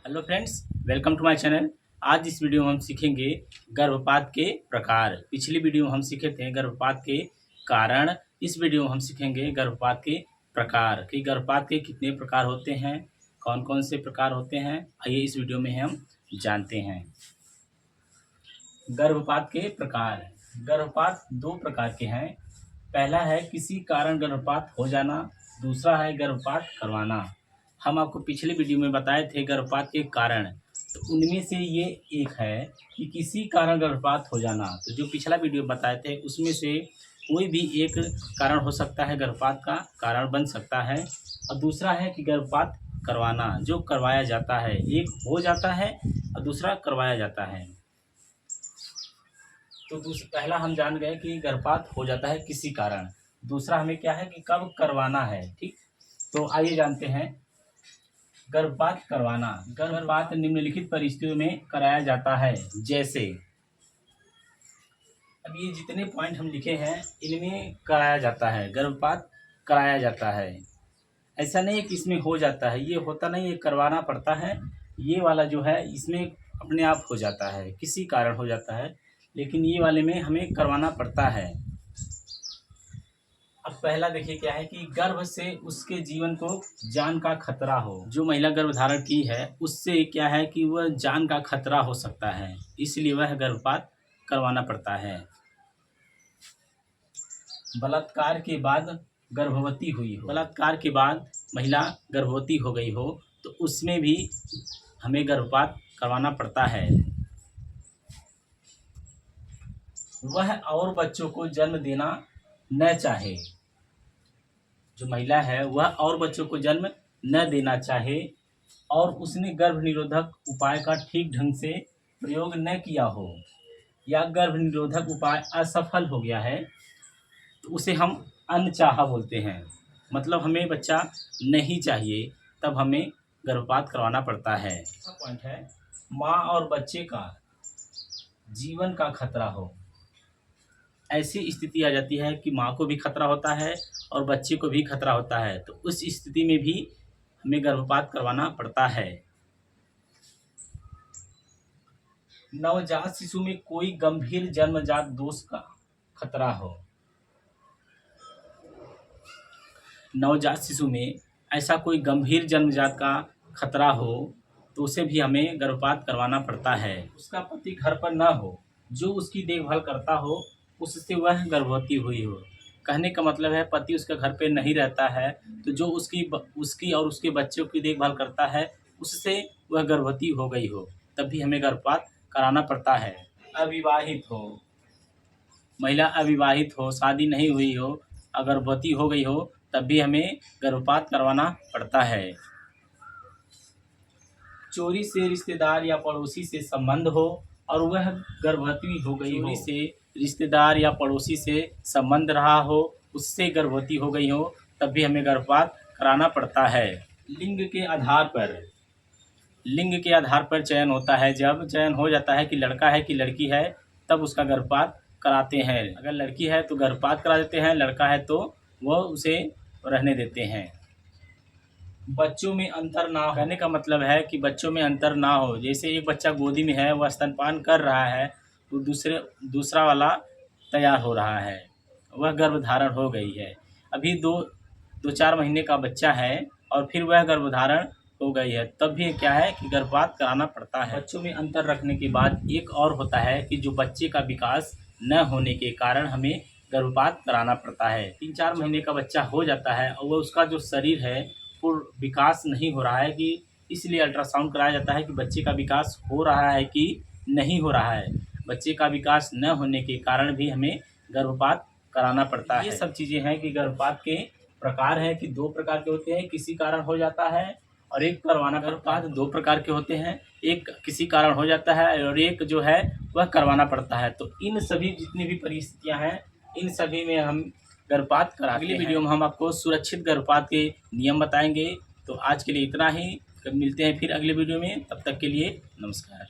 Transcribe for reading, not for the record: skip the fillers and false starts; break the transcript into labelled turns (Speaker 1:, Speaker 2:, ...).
Speaker 1: Hello friends, welcome to my channel. आज इस video में हम सीखेंगे गर्भपात के प्रकार। पिछली वीडियो में हम सीखे थे गर्भपात के कारण। इस वीडियो में हम सीखेंगे गर्भपात के प्रकार कि गर्भपात के कितने प्रकार होते हैं, कौन कौन से प्रकार होते हैं। आइए इस वीडियो में हम जानते हैं। गर्भपात के प्रकार। गर्भपात दो प्रकार के हैं। पहला है किसी कारण गर्भपात हो जाना, दूसरा है गर्भपात करवाना। हम आपको पिछले वीडियो में बताए थे गर्भपात के कारण, तो उनमें से ये एक है कि किसी कारण गर्भपात हो जाना। तो जो पिछला वीडियो बताए थे उसमें से कोई भी एक कारण हो सकता है, गर्भपात का कारण बन सकता है। और दूसरा है कि गर्भपात करवाना, जो करवाया जाता है। एक हो जाता है और दूसरा करवाया जाता है। तो पहला हम जान गए कि गर्भपात हो जाता है किसी कारण। दूसरा हमें क्या है कि कब करवाना है। ठीक, तो आइए जानते हैं। गर्भपात करवाना। गर्भपात निम्नलिखित परिस्थितियों में कराया जाता है। जैसे अब ये जितने पॉइंट हम लिखे हैं इनमें कराया जाता है, गर्भपात कराया जाता है। ऐसा नहीं है कि इसमें हो जाता है, ये होता नहीं, ये करवाना पड़ता है। ये वाला जो है इसमें अपने आप हो जाता है, किसी कारण हो जाता है, लेकिन ये वाले में हमें करवाना पड़ता है। अब पहला देखिए क्या है कि गर्भ से उसके जीवन को जान का खतरा हो। जो महिला गर्भ धारण की है उससे क्या है कि वह जान का खतरा हो सकता है, इसलिए वह गर्भपात करवाना पड़ता है। बलात्कार के बाद गर्भवती हुई हो। बलात्कार के बाद महिला गर्भवती हो गई हो तो उसमें भी हमें गर्भपात करवाना पड़ता है। वह और बच्चों को जन्म देना न चाहे। जो महिला है वह और बच्चों को जन्म न देना चाहे और उसने गर्भ निरोधक उपाय का ठीक ढंग से प्रयोग न किया हो, या गर्भ निरोधक उपाय असफल हो गया है, तो उसे हम अनचाहा बोलते हैं। मतलब हमें बच्चा नहीं चाहिए, तब हमें गर्भपात करवाना पड़ता है। पॉइंट है माँ और बच्चे का जीवन का खतरा हो। ऐसी स्थिति आ जाती है कि माँ को भी खतरा होता है और बच्चे को भी खतरा होता है, तो उस स्थिति में भी हमें गर्भपात करवाना पड़ता है। नवजात शिशु में कोई गंभीर जन्मजात दोष का खतरा हो। नवजात शिशु में ऐसा कोई गंभीर जन्मजात का खतरा हो तो उसे भी हमें गर्भपात करवाना पड़ता है। उसका पति घर पर न हो, जो उसकी देखभाल करता हो, उससे वह गर्भवती हुई हो। कहने का मतलब है पति उसके घर पे नहीं रहता है, तो जो उसकी और उसके बच्चों की देखभाल करता है उससे वह गर्भवती हो गई हो, तब भी हमें गर्भपात कराना पड़ता है। अविवाहित हो, महिला अविवाहित हो, शादी नहीं हुई हो, अगर गर्भवती हो गई हो, तब भी हमें गर्भपात करवाना पड़ता है। चोरी से रिश्तेदार या पड़ोसी से संबंध हो और वह गर्भवती हो गई हो। चोरी से रिश्तेदार या पड़ोसी से संबंध रहा हो, उससे गर्भवती हो गई हो, तब भी हमें गर्भपात कराना पड़ता है। लिंग के आधार पर चयन होता है। जब चयन हो जाता है कि लड़का है कि लड़की है, तब उसका गर्भपात कराते हैं। अगर लड़की है तो गर्भपात करा देते हैं, लड़का है तो वह उसे रहने देते हैं। बच्चों में अंतर ना हो। कहने का मतलब है कि बच्चों में अंतर ना हो। जैसे एक बच्चा गोदी में है, वह स्तनपान कर रहा है, तो दूसरा वाला तैयार हो रहा है, वह गर्भधारण हो गई है। अभी दो चार महीने का बच्चा है और फिर वह गर्भधारण हो गई है, तब भी क्या है कि गर्भपात कराना पड़ता है। बच्चों में अंतर रखने के बाद एक और होता है कि जो बच्चे का विकास न होने के कारण हमें गर्भपात कराना पड़ता है। 3-4 महीने का बच्चा हो जाता है और वह उसका जो शरीर है पूर्ण विकास नहीं हो रहा है, कि इसलिए अल्ट्रासाउंड कराया जाता है कि बच्चे का विकास हो रहा है कि नहीं हो रहा है। बच्चे का विकास न होने के कारण भी हमें गर्भपात कराना पड़ता है। ये सब चीज़ें हैं कि गर्भपात के प्रकार हैं कि 2 प्रकार के होते हैं। किसी कारण हो जाता है और एक करवाना। गर्भपात 2 प्रकार के होते हैं, एक किसी कारण हो जाता है और एक जो है वह करवाना पड़ता है। तो इन सभी जितनी भी परिस्थितियाँ हैं, इन सभी में हम गर्भपात कराते हैं। अगली वीडियो में हम आपको सुरक्षित गर्भपात के नियम बताएंगे। तो आज के लिए इतना ही, मिलते हैं फिर अगले वीडियो में, तब तक के लिए नमस्कार।